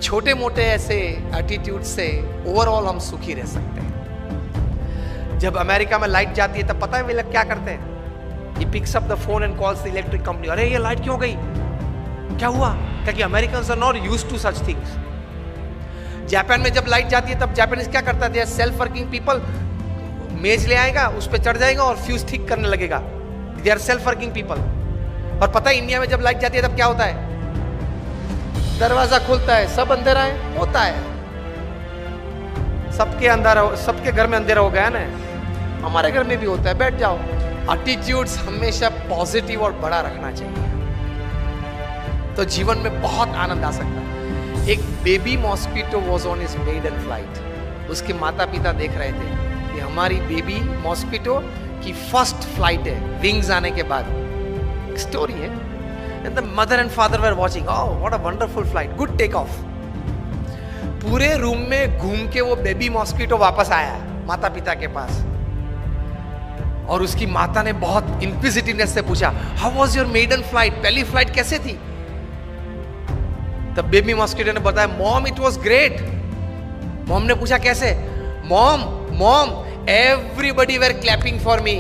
छोटे मोटे ऐसे एटीट्यूड से ओवरऑल हम सुखी रह सकते हैं। जब अमेरिका में लाइट जाती है तब पता है वे लोग क्या करते हैं? He picks up the phone and calls the electric company. अरे ये लाइट क्यों गई, क्या हुआ? क्योंकि Americans are not used to such things. Japan में जब लाइट जाती है तब जापानीज क्या करता है? सेल्फ वर्किंग पीपल, मेज ले आएगा, उस पर चढ़ जाएगा और फ्यूज ठीक करने लगेगा। They are self working people. और पता है इंडिया में जब लाइट जाती है तब क्या होता है? दरवाजा खुलता है, सब अंधेरा है होता है। सबके अंदर, सबके घर में अंधेरा हो गया ना, हमारे घर में भी होता है। बैठ जाओ। एटीट्यूड्स हमेशा पॉजिटिव और बड़ा रखना चाहिए, तो जीवन में बहुत आनंद आ सकता है। एक baby mosquito was on his maiden flight. उसके माता पिता देख रहे थे कि हमारी बेबी मॉस्किटो की फर्स्ट फ्लाइट है विंग्स आने के बाद। स्टोरी है। And the mother and father were watching. Oh, what a wonderful flight. Good take off. पूरे रूम में घूम के वो बेबी मॉस्किटो वापस आया माता पिता के पास, और उसकी माता ने बहुत इंक्विजिटिवनेस से पूछा, How was your maiden flight? पहली फ्लाइट कैसे थी? तब बेबी मॉस्किटो ने बताया, Mom, it was great. Mom ने पूछा कैसे? Mom, everybody were clapping for me.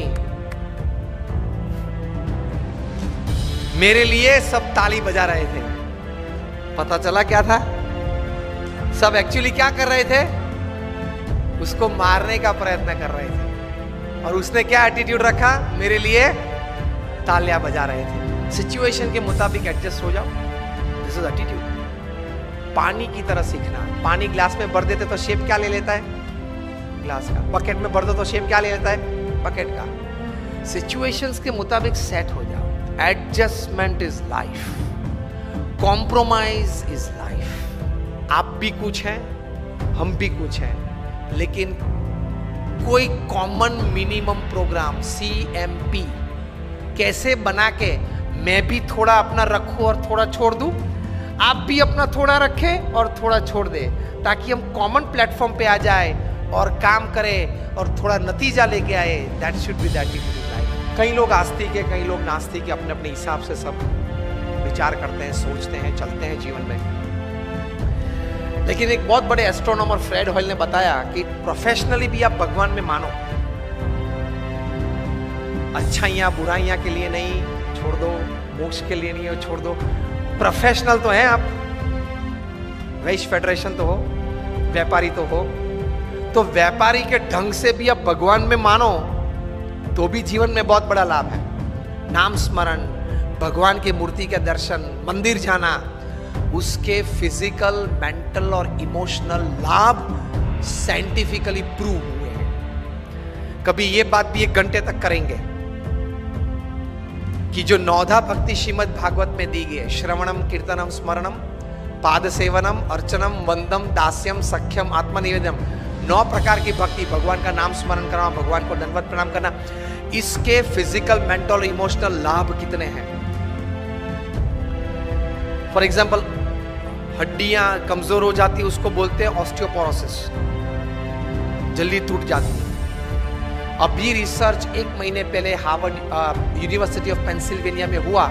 मेरे लिए सब ताली बजा रहे थे। पता चला क्या था? सब एक्चुअली क्या कर रहे थे? उसको मारने का प्रयत्न कर रहे थे, और उसने क्या एटीट्यूड रखा? मेरे लिए तालियां बजा रहे थे। सिचुएशन के मुताबिक एडजस्ट हो जाओ, दिस इज एटीट्यूड। पानी की तरह सीखना। पानी ग्लास में भर देते तो शेप क्या ले लेता है? ग्लास का। बकेट में भर दो तो शेप क्या ले लेता है? बकेट का। सिचुएशंस के मुताबिक सेट हो जाओ। Adjustment is life, compromise is life. आप भी कुछ हैं, हम भी कुछ हैं, लेकिन कोई कॉमन मिनिमम प्रोग्राम CMP कैसे बना के मैं भी थोड़ा अपना रखूं और थोड़ा छोड़ दूं, आप भी अपना थोड़ा रखें और थोड़ा छोड़ दे, ताकि हम कॉमन प्लेटफॉर्म पे आ जाए और काम करें और थोड़ा नतीजा लेके आए। That should be that in life. कई लोग आस्तिक है, कई लोग नास्तिक है, अपने अपने हिसाब से सब विचार करते हैं, सोचते हैं, चलते हैं जीवन में। लेकिन एक बहुत बड़े एस्ट्रोनॉमर फ्रेड हॉयल ने बताया कि प्रोफेशनली भी आप भगवान में मानो, अच्छाइयां बुराइयां के लिए नहीं, छोड़ दो, मोक्ष के लिए नहीं हो, छोड़ दो। प्रोफेशनल तो हैं आप, वैश्य फेडरेशन तो हो, व्यापारी तो हो, तो व्यापारी के ढंग से भी आप भगवान में मानो तो भी जीवन में बहुत बड़ा लाभ है। नाम स्मरण, भगवान की मूर्ति के दर्शन, मंदिर जाना, उसके फिजिकल, मेंटल और इमोशनल लाभ साइंटिफिकली प्रूव हुए हैं। कभी ये बात भी 1 घंटे तक करेंगे कि जो 9धा भक्ति श्रीमद् भागवत में दी गई है, श्रवणम कीर्तनम स्मरणम पाद सेवनम अर्चनम वंदम दास्यम सख्यम आत्मनिवेदनम, 9 प्रकार की भक्ति, भगवान का नाम स्मरण करना, भगवान को दंडवत प्रणाम करना, इसके फिजिकल, मेंटल और इमोशनल लाभ कितने हैं। फॉर एग्जाम्पल, हड्डियां कमजोर हो जाती है, उसको बोलते हैं ऑस्टियोपोरोसिस, जल्दी टूट जाती है। अभी रिसर्च 1 महीने पहले हार्वर्ड यूनिवर्सिटी ऑफ पेंसिल्वेनिया में हुआ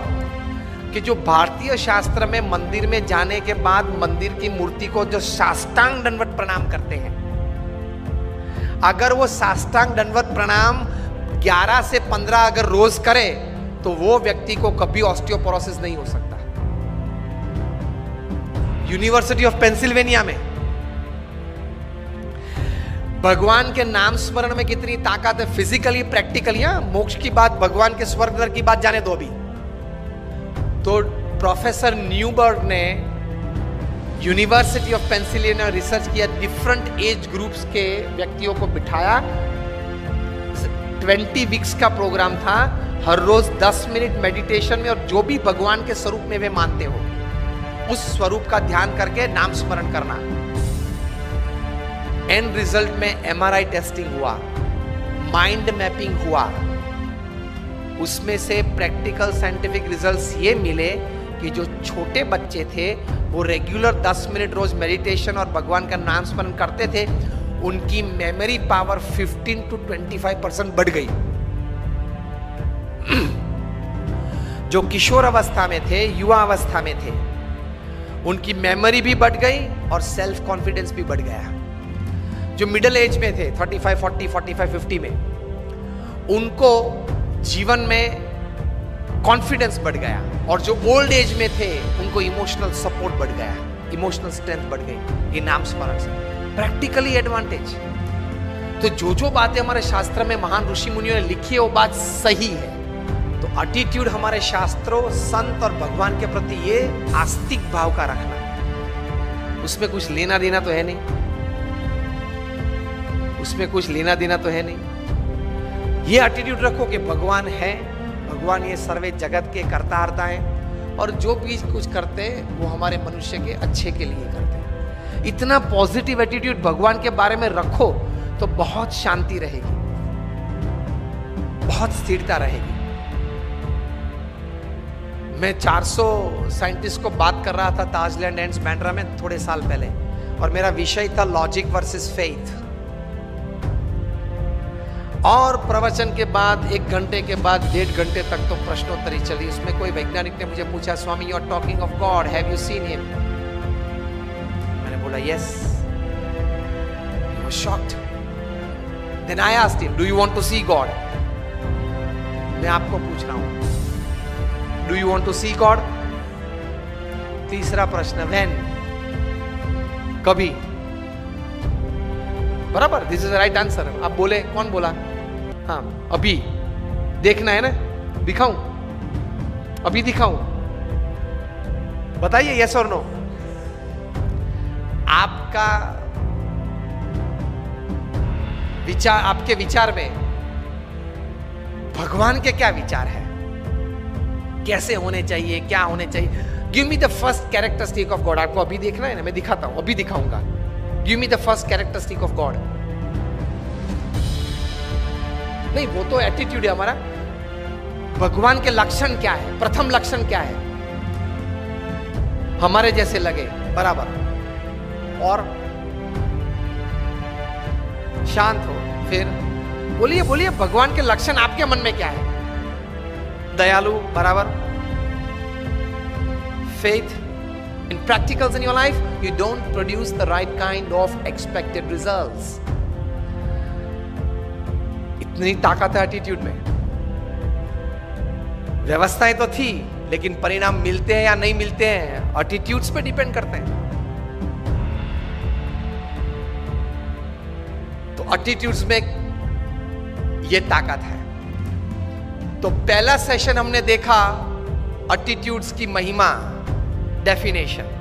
कि जो भारतीय शास्त्र में मंदिर में जाने के बाद मंदिर की मूर्ति को जो साष्टांग दंडवत प्रणाम करते हैं, अगर वो साष्टांग दंडवत प्रणाम 11 से 15 अगर रोज करे तो वो व्यक्ति को कभी ऑस्टियोपोरोसिस नहीं हो सकता। यूनिवर्सिटी ऑफ पेंसिल्वेनिया में। भगवान के नाम स्मरण में कितनी ताकत है, फिजिकली, प्रैक्टिकली। मोक्ष की बात, भगवान के स्वर्ग नरक की बात जाने दो अभी। तो प्रोफेसर न्यूबर्ग ने यूनिवर्सिटी ऑफ पेंसिल्वेनिया रिसर्च किया, डिफरेंट एज ग्रुप्स के व्यक्तियों को बिठाया, 20 वीक्स का प्रोग्राम था, हर रोज 10 मिनट मेडिटेशन में, और जो भी भगवान के स्वरूप में वे मानते हो उस स्वरूप का ध्यान करके नाम स्मरण करना। एंड रिजल्ट में MRI टेस्टिंग हुआ, माइंड मैपिंग हुआ, उसमें से प्रैक्टिकल साइंटिफिक रिजल्ट्स ये मिले कि जो छोटे बच्चे थे वो रेगुलर 10 मिनट रोज मेडिटेशन और भगवान का नाम स्मरण करते थे, उनकी मेमोरी पावर 15 to 25% बढ़ गई। जो किशोर अवस्था में थे, युवा अवस्था में थे, उनकी मेमोरी भी बढ़ गई और सेल्फ कॉन्फिडेंस भी बढ़ गया। जो मिडिल एज में थे 35, 40, 45, 50 में, उनको जीवन में कॉन्फिडेंस बढ़ गया, और जो ओल्ड एज में थे उनको इमोशनल सपोर्ट बढ़ गया, इमोशनल स्ट्रेंथ बढ़ गई। ये नाम स्मरण से प्रैक्टिकली एडवांटेज। तो जो बातें हमारे शास्त्र में महान ऋषि मुनियों ने लिखी है वो बात सही है। तो एटीट्यूड हमारे शास्त्रों, संत और भगवान के प्रति ये आस्तिक भाव का रखना, उसमें कुछ लेना देना तो है नहीं, उसमें कुछ लेना देना तो है नहीं। ये एटीट्यूड रखो कि भगवान है, भगवान ये सर्वे जगत के कर्ता हर्ता है, और जो भी कुछ करते हैं वो हमारे मनुष्य के अच्छे के लिए करते हैं। इतना पॉजिटिव एटीट्यूड भगवान के बारे में रखो तो बहुत शांति रहेगी, बहुत स्थिरता रहेगी। मैं 400 साइंटिस्ट को बात कर रहा था ताजलैंड एंड्स बैंड्रा में थोड़े साल पहले, और मेरा विषय था लॉजिक वर्सेस फेथ। और प्रवचन के बाद 1 घंटे के बाद 1.5 घंटे तक तो प्रश्नोत्तरी चली। उसमें कोई वैज्ञानिक ने मुझे पूछा, Swami you are talking of God, have you seen him? मैंने बोला yes. He was shocked. Then I asked him, do you want to see God? मैं आपको पूछ रहा हूं, do you want to see God? तीसरा प्रश्न, व्हेन? कभी? बराबर, दिस इज राइट आंसर। आप बोले, कौन बोला? हाँ, अभी देखना है ना, दिखाऊं? अभी दिखाऊं? बताइए यस और नो। आपका विचार, आपके विचार में भगवान के क्या विचार है, कैसे होने चाहिए, क्या होने चाहिए? Give me the first characteristic of God. आपको अभी देखना है ना, मैं दिखाता हूं, अभी दिखाऊंगा। Give me the first characteristic of God. नहीं, वो तो एटीट्यूड है हमारा। भगवान के लक्षण क्या है? प्रथम लक्षण क्या है? हमारे जैसे लगे, बराबर, और शांत हो। फिर बोलिए बोलिए, भगवान के लक्षण आपके मन में क्या है? दयालु, बराबर। Faith. In practicals in your life, you don't produce the right kind of expected results. इतनी ताकत है एटीट्यूड में। व्यवस्थाएं तो थी, लेकिन परिणाम मिलते हैं या नहीं मिलते हैं एटीट्यूड्स पे डिपेंड करते हैं। तो एटीट्यूड्स में ये ताकत है। तो पहला सेशन हमने देखा एटीट्यूड्स की महिमा, डेफिनेशन।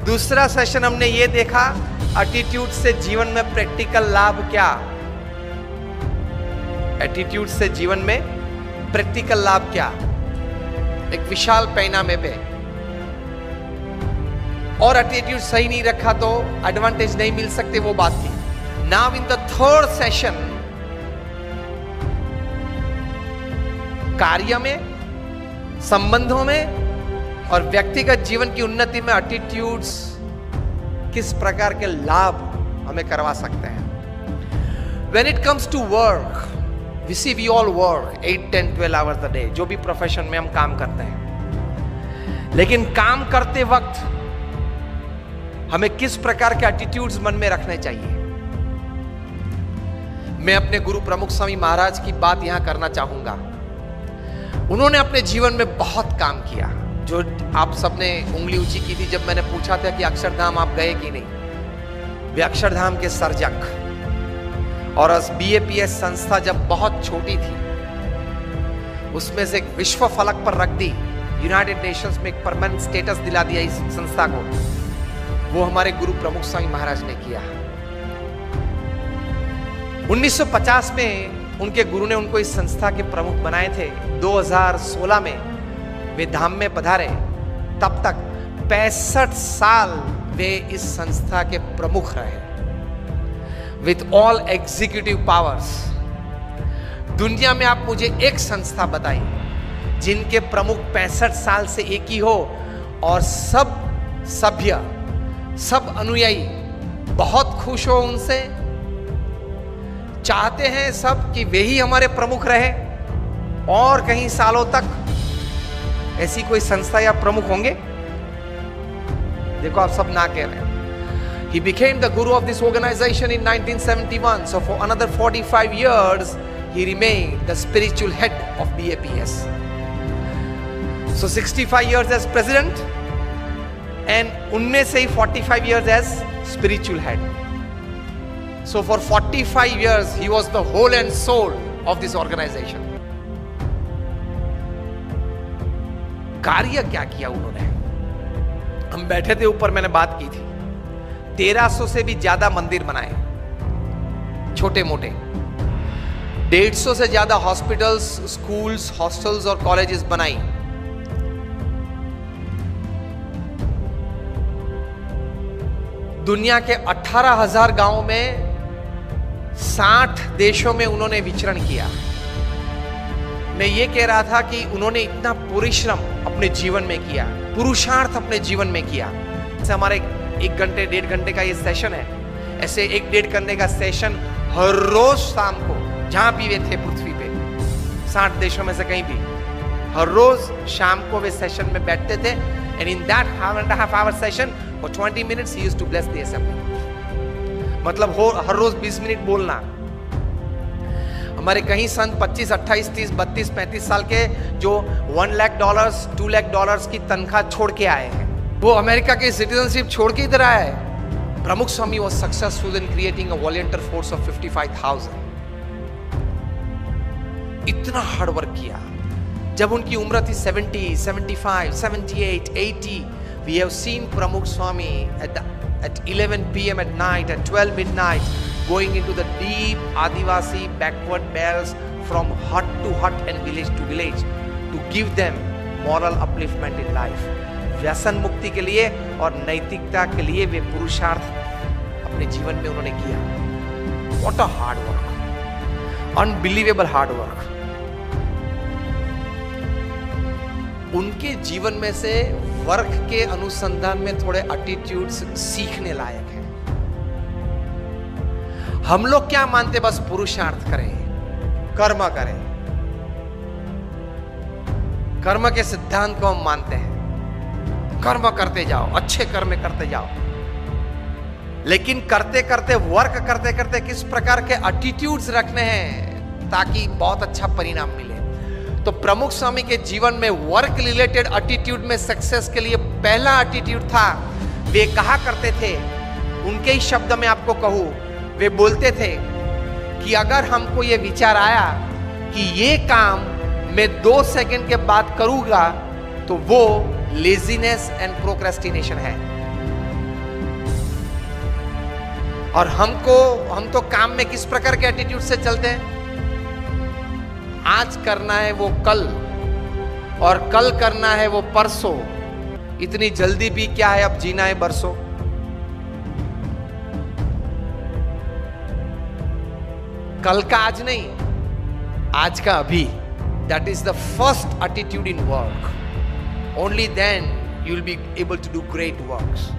दूसरा सेशन हमने ये देखा एटीट्यूड से जीवन में प्रैक्टिकल लाभ क्या, एटीट्यूड से जीवन में प्रैक्टिकल लाभ क्या, एक विशाल पैमाने पे। और एटीट्यूड सही नहीं रखा तो एडवांटेज नहीं मिल सकते, वो बात थी। Now in the third session, कार्य में, संबंधों में और व्यक्तिगत जीवन की उन्नति में एटीट्यूड्स किस प्रकार के लाभ हमें करवा सकते हैं। When it comes to work, we all work 8, 10, 12 hours a day, जो भी प्रोफेशन में हम काम करते हैं, लेकिन काम करते वक्त हमें किस प्रकार के एटीट्यूड्स मन में रखने चाहिए। मैं अपने गुरु प्रमुख स्वामी महाराज की बात यहां करना चाहूंगा। उन्होंने अपने जीवन में बहुत काम किया। जो आप सबने उंगली ऊंची की थी जब मैंने पूछा था कि अक्षरधाम आप गए कि नहीं, वे अक्षरधाम के सर्जक। और BAPS संस्था जब बहुत छोटी थी, उसमें से एक विश्व फलक पर रख दी, यूनाइटेड नेशंस में एक परमानेंट स्टेटस दिला दिया इस संस्था को, वो हमारे गुरु प्रमुख स्वामी महाराज ने किया। 1950 में उनके गुरु ने उनको इस संस्था के प्रमुख बनाए थे। 2016 में वे धाम में पधारे। तब तक 65 साल वे इस संस्था के प्रमुख रहे, विथ ऑल एग्जीक्यूटिव पावर्स। दुनिया में आप मुझे एक संस्था बताइए जिनके प्रमुख 65 साल से एक ही हो और सब सभ्य, सब अनुयायी बहुत खुश हो उनसे, चाहते हैं सब कि वे ही हमारे प्रमुख रहे और कहीं सालों तक। ऐसी कोई संस्था या प्रमुख होंगे? देखो आप सब ना कह रहे हैं. He became the guru of this organization in 1971. So for another 45 years, he remained the spiritual head of BAPS. So 65 years as president, and उनमें से ही 45 years as spiritual head. So for 45 years, he was the whole and soul of this organization. कार्य क्या किया उन्होंने? हम बैठे थे ऊपर, मैंने बात की थी. 1300 से भी ज्यादा मंदिर बनाए, छोटे मोटे. 150 से ज्यादा हॉस्पिटल्स, स्कूल्स, हॉस्टल्स और कॉलेजेस बनाई. दुनिया के 18,000 गांवों में 60 देशों में उन्होंने विचरण किया. मैं ये कह रहा था कि उन्होंने इतना परिश्रम अपने जीवन में किया, पुरुषार्थ अपने जीवन में किया. जैसे हमारे 1 घंटे 1.5 घंटे का ये सेशन है, ऐसे 1-1.5 घंटे का सेशन हर रोज शाम को जहां भी वे थे पृथ्वी पे, 60 देशों में से कहीं भी, हर रोज शाम को वे सेशन में बैठते थे. And in that 1.5 hour session for 20 minutes he used to bless the assembly. मतलब हर रोज 20 मिनट बोलना. हमारे कहीं सन 25, 28, 30, 32, 35 साल के जो $1 लाख, $2 लाख की तनख्वाह छोड़ के आए हैं, वो अमेरिका की सिटीजनशिप छोड़ के इधर आए हैं. प्रमुख स्वामी was successful in creating a volunteer force of 55,000. इतना हार्ड वर्क किया. जब उनकी उम्र थी 70, 75, 78, 80, we have seen Pramukh Swami at 11 p.m. at night, at 12 midnight, going into the deep Adivasi backward belts from hut to hut and village to village to give them moral upliftment in life. व्यसन मुक्ति के लिए और नैतिकता के लिए वे पुरुषार्थ अपने जीवन में उन्होंने किया. What a hard work, unbelievable hard work. उनके जीवन में से वर्क के अनुसंधान में थोड़े एटीट्यूड्स सीखने लायक हैं. हम लोग क्या मानते, बस पुरुषार्थ करें, कर्म करें. कर्म के सिद्धांत को हम मानते हैं, कर्म करते जाओ, अच्छे कर्म करते जाओ. लेकिन करते करते, वर्क करते करते किस प्रकार के एटीट्यूड्स रखने हैं ताकि बहुत अच्छा परिणाम मिले. तो प्रमुख स्वामी के जीवन में वर्क रिलेटेड एटीट्यूड में सक्सेस के लिए पहला एटीट्यूड था, वे कहा करते थे, उनके ही शब्द में आपको कहूं, वे बोलते थे कि अगर हमको ये विचार आया कि ये काम मैं 2 सेकंड के बाद करूंगा तो वो लेजीनेस एंड प्रोक्रेस्टिनेशन है. और हम तो काम में किस प्रकार के एटीट्यूड से चलते हैं? आज करना है वो कल, और कल करना है वो परसों. इतनी जल्दी भी क्या है, अब जीना है बरसों. कल का आज नहीं, आज का अभी. That is the first attitude in work. Only then you will be able to do great works.